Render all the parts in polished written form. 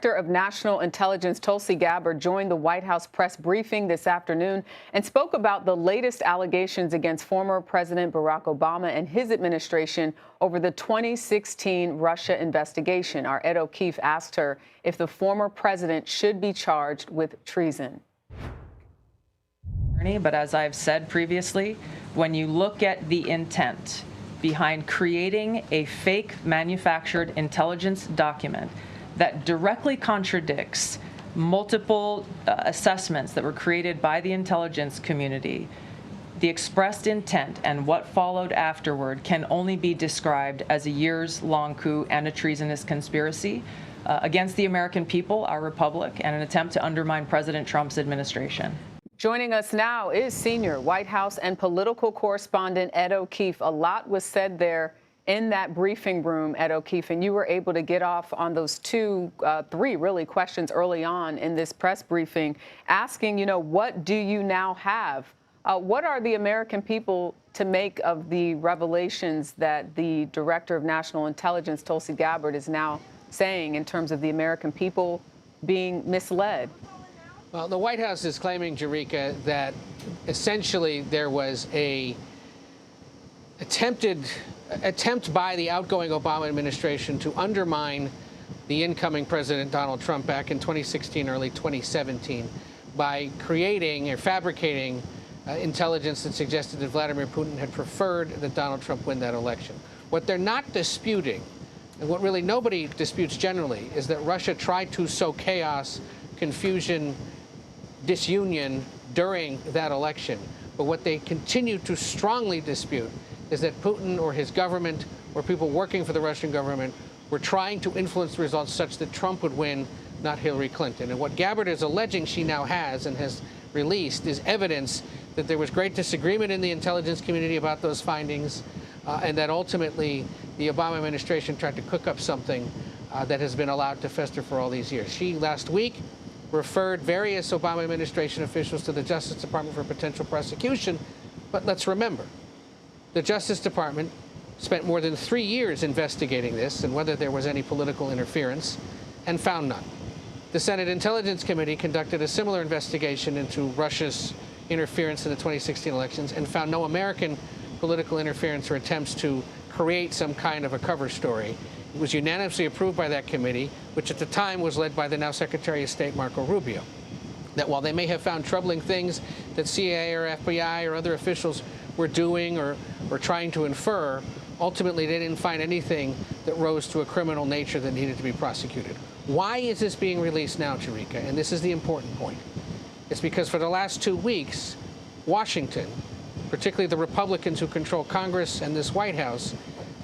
Director of National Intelligence Tulsi Gabbard joined the White House press briefing this afternoon and spoke about the latest allegations against former President Barack Obama and his administration over the 2016 Russia investigation. Our Ed O'Keefe asked her if the former president should be charged with treason. But as I've said previously, when you look at the intent behind creating a fake manufactured intelligence document that directly contradicts multiple assessments that were created by the intelligence community, the expressed intent and what followed afterward can only be described as a years-long coup and a treasonous conspiracy against the American people, our republic, and an attempt to undermine President Trump's administration. Joining us now is senior White House and political correspondent Ed O'Keefe. A lot was said there in that briefing room, Ed O'Keefe, and you were able to get off on those three really questions early on in this press briefing, asking, what do you now have? What are the American people to make of the revelations that the Director of National Intelligence, Tulsi Gabbard, is now saying in terms of the American people being misled? Well, the White House is claiming, Jerika, that essentially there was a attempt by the outgoing Obama administration to undermine the incoming President Donald Trump back in 2016, early 2017, by creating or fabricating intelligence that suggested that Vladimir Putin had preferred that Donald Trump win that election. What they're not disputing, and what really nobody disputes generally, is that Russia tried to sow chaos, confusion, disunion during that election. But what they continue to strongly dispute is that Putin or his government or people working for the Russian government were trying to influence the results such that Trump would win, not Hillary Clinton. And what Gabbard is alleging she now has and has released is evidence that there was great disagreement in the intelligence community about those findings, and that ultimately the Obama administration tried to cook up something that has been allowed to fester for all these years. She, last week, referred various Obama administration officials to the Justice Department for potential prosecution. But let's remember, the Justice Department spent more than 3 years investigating this and whether there was any political interference, and found none. The Senate Intelligence Committee conducted a similar investigation into Russia's interference in the 2016 elections and found no American political interference or attempts to create some kind of a cover story. It was unanimously approved by that committee, which at the time was led by the now Secretary of State, Marco Rubio, that while they may have found troubling things that CIA or FBI or other officials were doing or trying to infer, ultimately they didn't find anything that rose to a criminal nature that needed to be prosecuted. Why is this being released now, Jerika? And this is the important point. It's because for the last 2 weeks, Washington, particularly the Republicans who control Congress and this White House,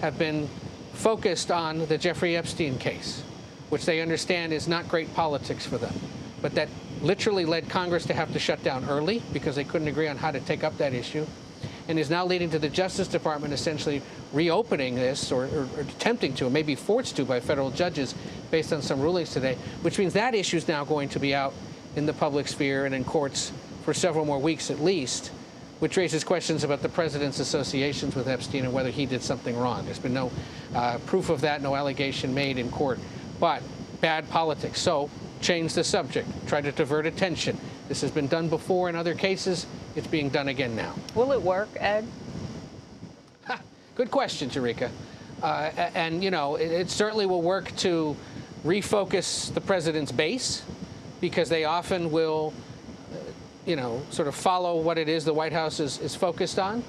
have been focused on the Jeffrey Epstein case, which they understand is not great politics for them, but that literally led Congress to have to shut down early because they couldn't agree on how to take up that issue, and is now leading to the Justice Department essentially reopening this or attempting to, or maybe forced to by federal judges based on some rulings today, which means that issue is now going to be out in the public sphere and in courts for several more weeks at least, which raises questions about the president's associations with Epstein and whether he did something wrong. There's been no proof of that, no allegation made in court, but bad politics. So change the subject, try to divert attention. This has been done before in other cases. It's being done again now. Will it work, Ed? Good question, Jerika. And, it certainly will work to refocus the president's base, because they often will sort of follow what it is the White House is focused on.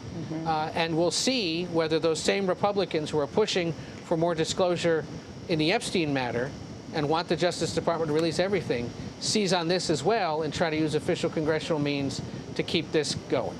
And we'll see whether those same Republicans who are pushing for more disclosure in the Epstein matter and want the Justice Department to release everything, seize on this as well and try to use official congressional means to keep this going.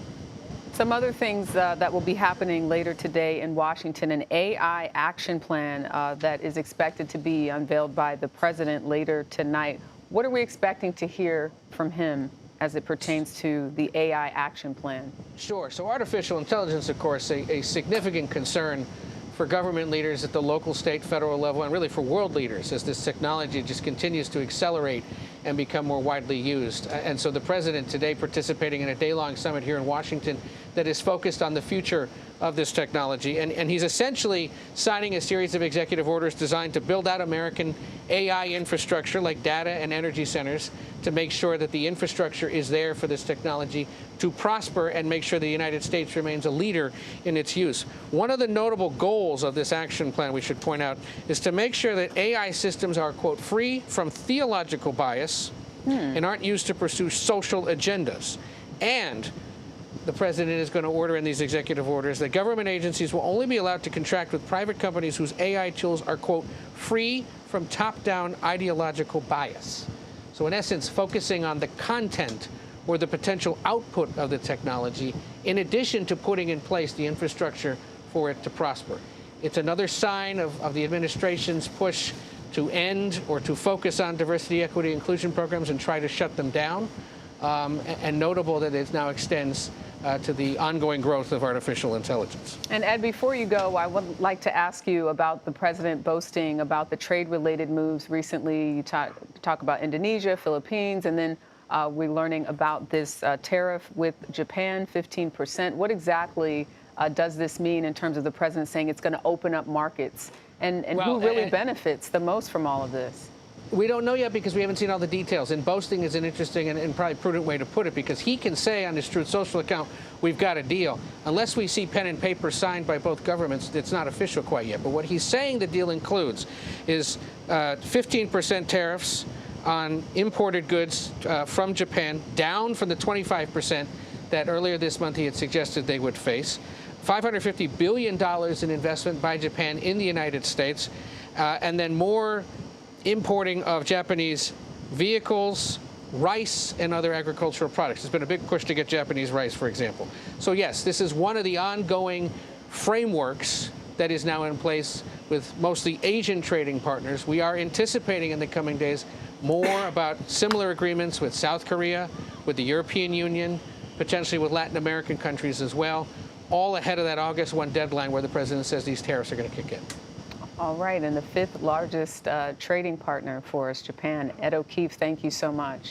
Some other things that will be happening later today in Washington, an AI action plan that is expected to be unveiled by the president later tonight. What are we expecting to hear from him as it pertains to the AI action plan? Sure. So artificial intelligence, of course, a significant concern for government leaders at the local, state, federal level, and really for world leaders as this technology just continues to accelerate and become more widely used. And so the president today, participating in a day-long summit here in Washington that is focused on the future of this technology. And he's essentially signing a series of executive orders designed to build out American AI infrastructure like data and energy centers to make sure that the infrastructure is there for this technology to prosper and make sure the United States remains a leader in its use. One of the notable goals of this action plan, we should point out, is to make sure that AI systems are, quote, free from theological bias and aren't used to pursue social agendas. And the president is going to order in these executive orders that government agencies will only be allowed to contract with private companies whose AI tools are, quote, free from top-down ideological bias. So in essence, focusing on the content or the potential output of the technology, in addition to putting in place the infrastructure for it to prosper. It's another sign of the administration's push to end or to focus on diversity, equity, inclusion programs and try to shut them down. And notable that it now extends to the ongoing growth of artificial intelligence. And Ed, before you go, I would like to ask you about the president boasting about the trade-related moves recently. You talk about Indonesia, Philippines, and then we're learning about this tariff with Japan, 15%. What exactly does this mean in terms of the president saying it's going to open up markets? And who really benefits the most from all of this? We don't know yet because we haven't seen all the details. And boasting is an interesting and probably prudent way to put it, because he can say on his Truth Social account, we've got a deal. Unless we see pen and paper signed by both governments, it's not official quite yet. But what he's saying the deal includes is 15% tariffs on imported goods from Japan, down from the 25% that earlier this month he had suggested they would face. $550 billion in investment by Japan in the United States, and then more importing of Japanese vehicles, rice, and other agricultural products. There's been a big push to get Japanese rice, for example. So yes, this is one of the ongoing frameworks that is now in place with mostly Asian trading partners. We are anticipating in the coming days more about similar agreements with South Korea, with the European Union, potentially with Latin American countries as well, all ahead of that August 1 deadline where the president says these tariffs are going to kick in. All right, and the fifth largest trading partner for us, Japan. Ed O'Keefe, thank you so much.